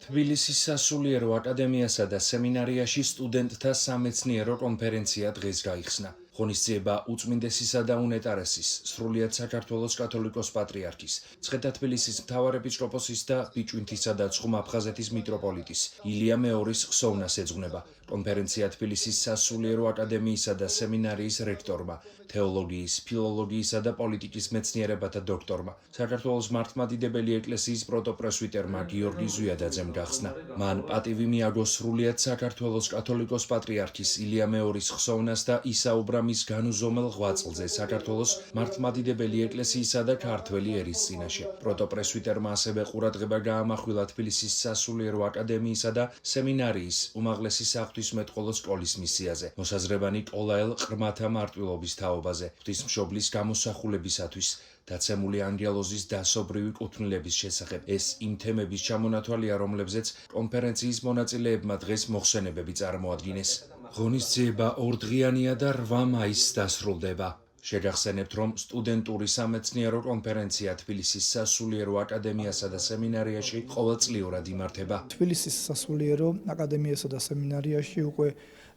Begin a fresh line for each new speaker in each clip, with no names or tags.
თბილისის სასულიერო აკადემიასა და სემინარიაში სტუდენტთა სამეცნიერო კონფერენცია დღეს გაიხსნა. ღონისძიება უწმინდესისა და უნეტარესის, სრულიად საქართველოს კათოლიკოს პატრიარქის, მცხეთა-თბილისის მთავარეპისკოპოსის და ბიჭვინთისა და ცხუმ-აფხაზეთის მიტროპოლიტის ილია მეორის ხსოვნას ეძღვნება. კონფერენცია თბილისის სასულიერო აკადემიისა და სემინარიის რექტორმა, თეოლოგიის, ფილოლოგიისა და პოლიტიკის მეცნიერებათა დოქტორმა, საქართველოს მართლმადიდებელი ეკლესიის პროტოპრესვიტერმა გიორგი ზვიადაძემ გახსნა. მან პატივი მიაგო სრულიად საქართველოს კათოლიკოს პატრიარქის ილია მეორის ხსოვნას და ისაუბრა მის განუზომელ ღვაწლზე საქართველოს მართლმადიდებელი ეკლესიისა და ქართველი ერის წინაშე. პროტოპრესვიტერმა ასევე ყურადღება გაამახვილა თბილისის სასულიერო აკადემიისა და სემინარიის უმაღლესი საღვთისმეტყველო სკოლის მისიაზე, მოსაზრებანი კოლაელ ყრმათა მარტვილობის თაობაზე, ღვთისმშობლის გამოსახულებისათვის, დაცემული ანგელოზის დასობრივი კუთვნილების შესახებ. ეს იმ თემების ჩამონათვალია, რომლებზეც კონფერენციის მონაწილეებმა დღეს მოხსენებები წარმოადგინეს. ღონისძიება ორდღიანია და 8 მაისს დასრულდება. შეგახსენებთ, რომ სტუდენტური სამეცნიერო კონფერენცია თბილისის სასულიერო აკადემიასა და სემინარიაში ყოველწლიურად იმართება.
თბილისის სასულიერო აკადემიასა და სემინარიაში უკვე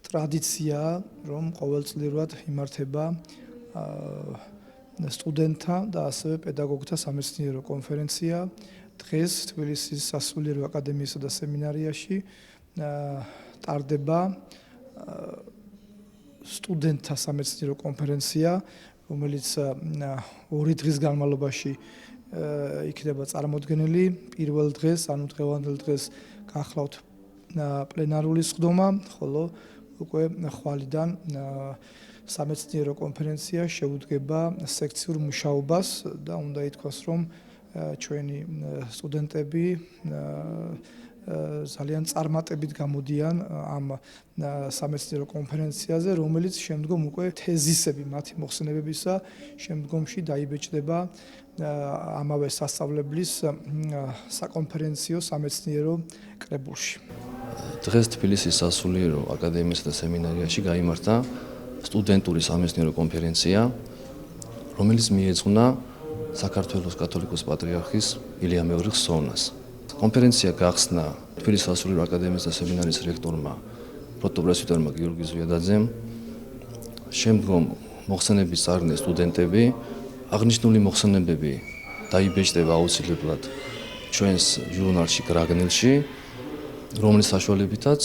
ტრადიციაა, რომ ყოველწლიურად იმართება სტუდენტთა და ასევე პედაგოგთა სამეცნიერო კონფერენცია. დღეს თბილისის სასულიერო აკადემიასა და სემინარიაში ტარდება სტუდენტთა სამეცნიერო კონფერენცია, რომელიც 2 დღის განმავლობაში იქნება წარმოდგენილი. პირველ დღეს, ანუ დღევანდელ დღეს გახლავთ პლენარული სხდომა, ხოლო უკვე ხვალიდან სამეცნიერო კონფერენცია შეუდგება სექციურ მუშაობას და უნდა ითქვას, რომ ჩვენი სტუდენტები ძალიან წარმატებით გამოდიან ამ სამეცნიერო კონფერენციაზე, რომელიც შემდგომ უკვე თეზისები მათი მოხსენებებისა შემდგომში დაიბეჭდება ამავე სასწავლებლის საკონფერენციო სამეცნიერო კრებულში.
დღეს თბილისის სასულიერო აკადემიასა და სემინარიაში გაიმართა სტუდენტური სამეცნიერო კონფერენცია, რომელიც მიეძღვნა საქართველოს კათოლიკოს პატრიარქის ილია მეორის ხსოვნას. კონფერენცია გახსნა თბილისის სასულიერო აკადემიისა და სემინარიის რექტორმა, პროტოპრესვიტერმა გიორგი ზვიადაძემ. შემდგომ მოხსენების წარდგნენ სტუდენტები. აღნიშნული მოხსენებები დაიბეჭდება აუცილებლად ჩვენს ჟურნალში გრაგნილში, რომლის საშუალებითაც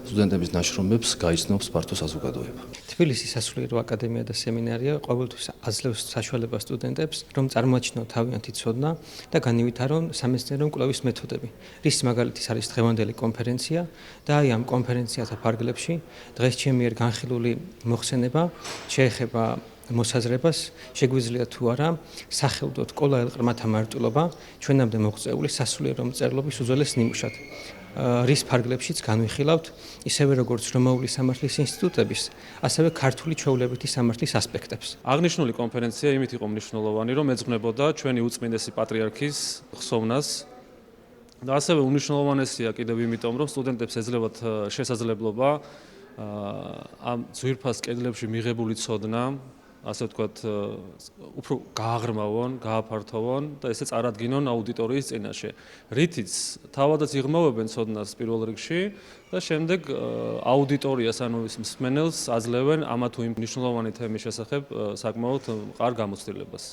სტუდენტების ნაშრომებს გაიცნობს ფართო საზოგადოება.
თბილისის სასულიერო აკადემია და სემინარია ყოველთვის აძლევს საშუალებას სტუდენტებს, რომ წარმოაჩინონ თავიანთი ცოდნა და განივითარონ სამეცნიერო კვლევის მეთოდები. რის მაგალითის არის დღევანდელი კონფერენცია და აი ამ კონფერენციათა ფარგლებში დღეს ჩემი მიერ განხილული მოხსენება შეეხება მოსაზრებას, შეგვიძლია თუ არა სახელდოთ კოლაელ ყრმათა მარტვილობა ჩვენამდე მოღწეული სასულიერო მწერლობის უძველეს ნიმუშად. რის ფარგლებშიც განვიხილავთ ისევე როგორც რომაული სამართლის ინსტიტუტების, ასევე ქართული ჩვეულებითი სამართლის ასპექტებს.
აღნიშნული კონფერენცია იმით იყო მნიშვნელოვანი, რომ ეძღვნებოდა ჩვენი უწმინდესი პატრიარქის ხსოვნას და ასევე უნიშნულოვანესია კიდევ იმიტომ, რომ სტუდენტებს ეძლებათ შესაძლებლობა ამ ძვირფას კედლებში მიღებული ცოდნა, ასე ვთქვათ, უფრო გააღრმავონ, გააფართოვონ და ესე წარადგინონ აუდიტორიის წინაშე. რითიც თავადაც იღრმავებენ ცოდნას პირველ რიგში და შემდეგ აუდიტორიას, ანუ ის მსმენელს აძლევენ ამა თუ იმ მნიშვნელოვანი თემის შესახებ საკმაოდ მყარ გამოცდილებას.